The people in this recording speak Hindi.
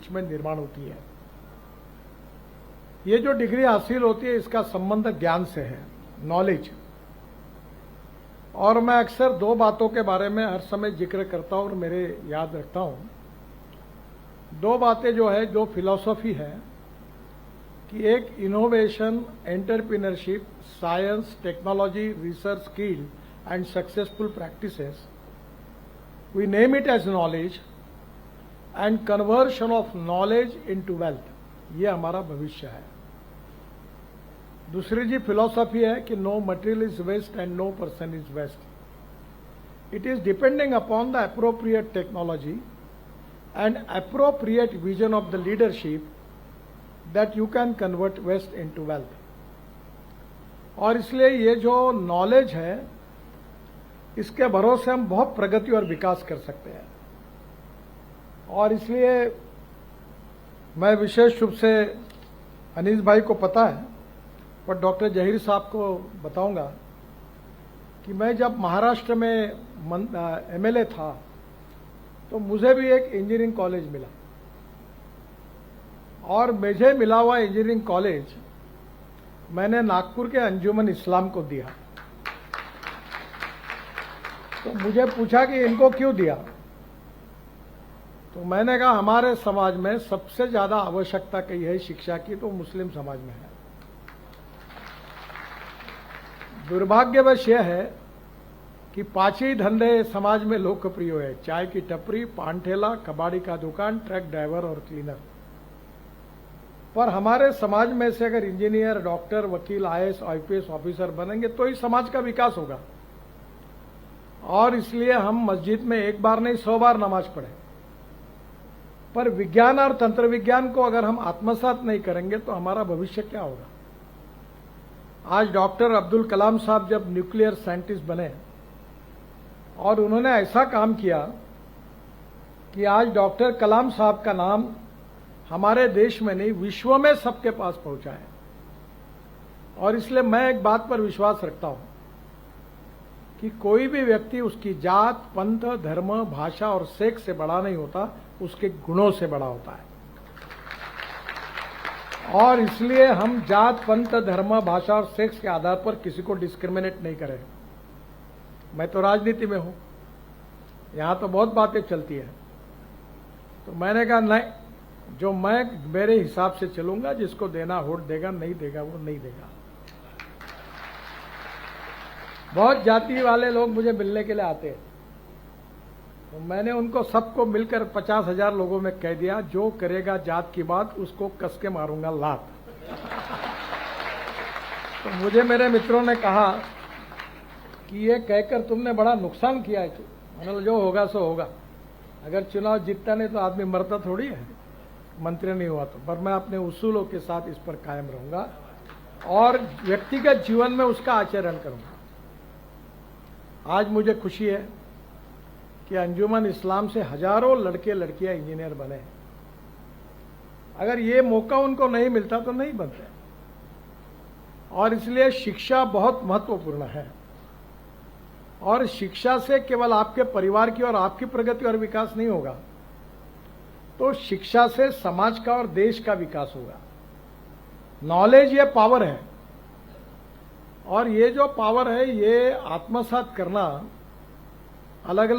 बीच में निर्माण होती है। ये जो डिग्री हासिल होती है इसका संबंध ज्ञान से है, नॉलेज। और मैं अक्सर दो बातों के बारे में हर समय जिक्र करता हूं और मेरे याद रखता हूं। दो बातें जो है, जो फिलॉसफी है कि एक innovation, entrepreneurship, science, technology, research, skill and successful practices, we name it as knowledge and conversion of knowledge into wealth. ये हमारा भविष्य है। दूसरी जी फिलॉसफी है कि no material is waste and no person is waste. It is depending upon the appropriate technology and appropriate vision of the leadership that you can convert waste into wealth. और इसलिए ये जो नॉलेज है इसके भरोसे हम बहुत प्रगति और विकास कर सकते हैं। और इसलिए मैं विशेष रूप से अनीस भाई को पता है, पर डॉक्टर जहीर साहब को बताऊंगा कि मैं जब महाराष्ट्र में एमएलए था तो मुझे भी एक इंजीनियरिंग कॉलेज मिला, और मुझे मिला हुआ इंजीनियरिंग कॉलेज मैंने नागपुर के अंजुमन इस्लाम को दिया। तो मुझे पूछा कि इनको क्यों दिया, तो मैंने कहा हमारे समाज में सबसे ज्यादा आवश्यकता कही है शिक्षा की तो मुस्लिम समाज में है। दुर्भाग्यवश यह है कि पांच ही धंधे समाज में लोकप्रिय है, चाय की टपरी, पान ठेला, कबाड़ी का दुकान, ट्रक ड्राइवर और क्लीनर। पर हमारे समाज में से अगर इंजीनियर, डॉक्टर, वकील, आईएएस, आईपीएस ऑफिसर बनेंगे तो ही समाज का विकास होगा। और इसलिए हम मस्जिद में एक बार नहीं 100 बार नमाज पढ़े, पर विज्ञान और तंत्र विज्ञान को अगर हम आत्मसात नहीं करेंगे तो हमारा भविष्य क्या होगा। आज डॉक्टर अब्दुल कलाम साहब जब न्यूक्लियर साइंटिस्ट बने और उन्होंने ऐसा काम किया कि आज डॉक्टर कलाम साहब का नाम हमारे देश में नहीं विश्व में सबके पास पहुंचा है। और इसलिए मैं एक बात पर विश्वास रखता हूं कि कोई भी व्यक्ति उसकी जात, पंथ, धर्म, भाषा और सेक्स से बड़ा नहीं होता, उसके गुणों से बड़ा होता है। और इसलिए हम जात, पंथ, धर्म, भाषा और सेक्स के आधार पर किसी को डिस्क्रिमिनेट नहीं करें। मैं तो राजनीति में हूं, यहां तो बहुत बातें चलती है। तो मैंने कहा नहीं, जो मैं मेरे हिसाब से चलूंगा, जिसको देना वोट देगा, नहीं देगा वो नहीं देगा। बहुत जाति वाले लोग मुझे मिलने के लिए आते हैं, तो मैंने उनको सबको मिलकर 50,000 लोगों में कह दिया, जो करेगा जात की बात उसको कस के मारूंगा लात। तो मुझे मेरे मित्रों ने कहा कि ये कहकर तुमने बड़ा नुकसान किया है। मैंने जो होगा सो होगा, अगर चुनाव जीतता नहीं तो आदमी मरता थोड़ी है, मंत्री नहीं हुआ तो। पर मैं अपने उसूलों के साथ इस पर कायम रहूंगा और व्यक्तिगत जीवन में उसका आचरण करूंगा। आज मुझे खुशी है कि अंजुमन इस्लाम से हजारों लड़के लड़कियां इंजीनियर बने हैं। अगर ये मौका उनको नहीं मिलता तो नहीं बनते। और इसलिए शिक्षा बहुत महत्वपूर्ण है। और शिक्षा से केवल आपके परिवार की और आपकी प्रगति और विकास नहीं होगा, तो शिक्षा से समाज का और देश का विकास होगा। नॉलेज ये पावर है, और ये जो पावर है ये आत्मसात करना अलग अलग